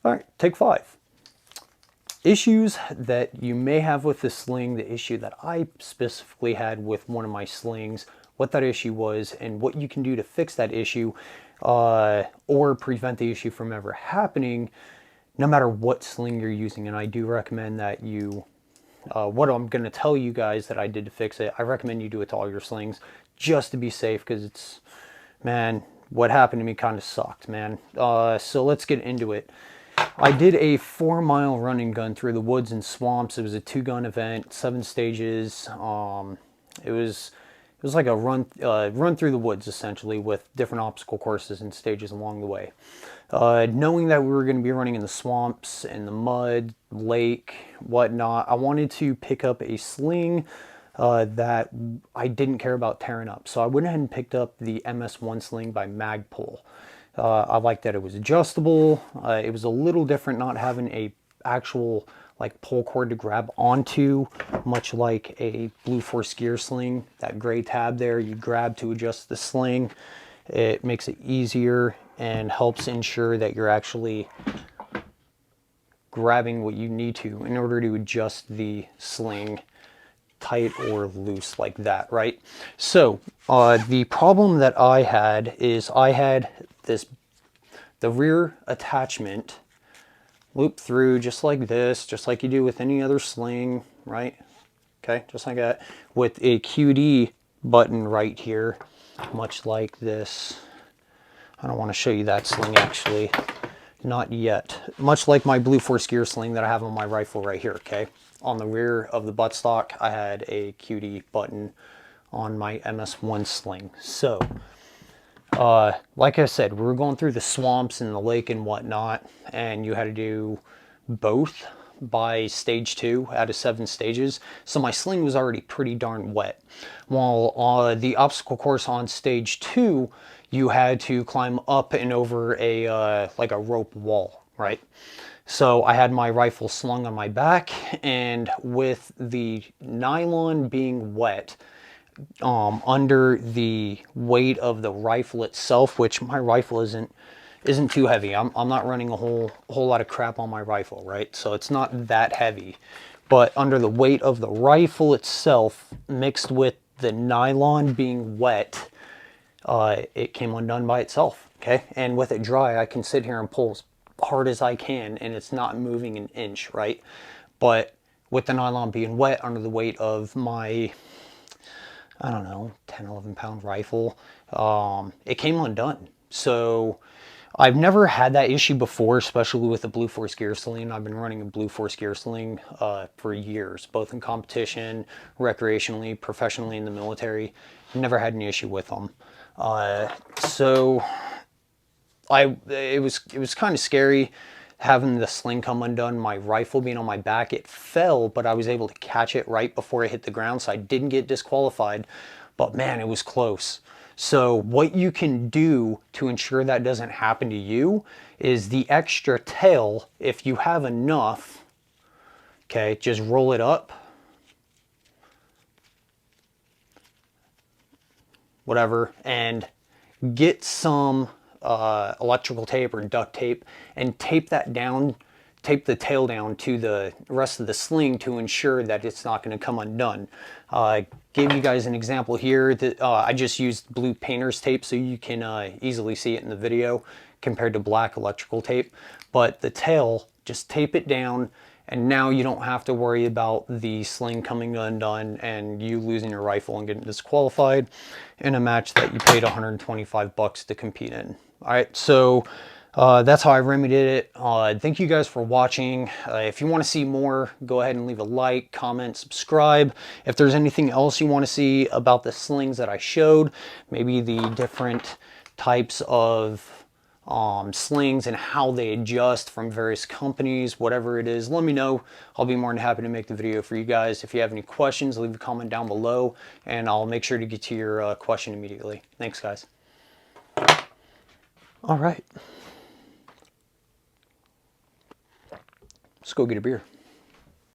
All right, take 5. Issues that you may have with the sling, the issue that I specifically had with one of my slings, what that issue was, and what you can do to fix that issue or prevent the issue from ever happening, no matter what sling you're using. And I do recommend that you, what I'm going to tell you guys that I did to fix it, I recommend you do it to all your slings just to be safe, because it's, man, what happened to me kind of sucked, man. So let's get into it. I did a 4-mile run and gun through the woods and swamps. It was a 2-gun event, 7 stages. It was like a run through the woods, essentially, with different obstacle courses and stages along the way. Knowing that we were going to be running in the swamps, in the mud, lake, whatnot, I wanted to pick up a sling that I didn't care about tearing up. So I went ahead and picked up the MS1 sling by Magpul. I liked that it was adjustable. It was a little different not having a actual like pull cord to grab onto, much like a BlueForce Gear sling. That gray tab there, you grab to adjust the sling. It makes it easier and helps ensure that you're actually grabbing what you need to in order to adjust the sling tight or loose like that, right? So the problem that I had is I had the rear attachment loop through just like this, just like you do with any other sling, right? Okay, just like that, with a QD button right here, much like this. I don't want to show you that sling actually, not yet. Much like my BlueForce Gear sling that I have on my rifle right here, okay? On the rear of the buttstock, I had a QD button on my MS1 sling. So, like I said, we were going through the swamps and the lake and whatnot, and you had to do both by stage 2 out of 7 stages. So my sling was already pretty darn wet. While the obstacle course on stage 2, you had to climb up and over a like a rope wall, right? So I had my rifle slung on my back, and with the nylon being wet, under the weight of the rifle itself, which my rifle isn't too heavy. I'm not running a whole lot of crap on my rifle, right? So it's not that heavy. But under the weight of the rifle itself, mixed with the nylon being wet, it came undone by itself, okay? And with it dry, I can sit here and pull as hard as I can, and it's not moving an inch, right? But with the nylon being wet under the weight of my, I don't know, 10, 11 pound rifle, it came undone. So I've never had that issue before, especially with the BlueForce Gear sling. I've been running a BlueForce Gear sling for years, both in competition, recreationally, professionally, in the military. Never had an issue with them. So it was kind of scary having the sling come undone, my rifle being on my back. It fell, but I was able to catch it right before it hit the ground, so I didn't get disqualified. But man, it was close. So what you can do to ensure that doesn't happen to you is the extra tail, if you have enough, okay, just roll it up, whatever, and get some electrical tape or duct tape and tape that down, tape the tail down to the rest of the sling to ensure that it's not going to come undone. I gave you guys an example here that I just used blue painter's tape so you can easily see it in the video compared to black electrical tape. But the tail, just tape it down, and now you don't have to worry about the sling coming undone and you losing your rifle and getting disqualified in a match that you paid 125 bucks to compete in. All right, so that's how I remedied it. Thank you guys for watching. If you want to see more, go ahead and leave a like, comment, subscribe. If there's anything else you want to see about the slings that I showed, maybe the different types of slings and how they adjust from various companies, whatever it is, let me know. I'll be more than happy to make the video for you guys. If you have any questions, leave a comment down below and I'll make sure to get to your question immediately. Thanks, guys. All right, let's go get a beer.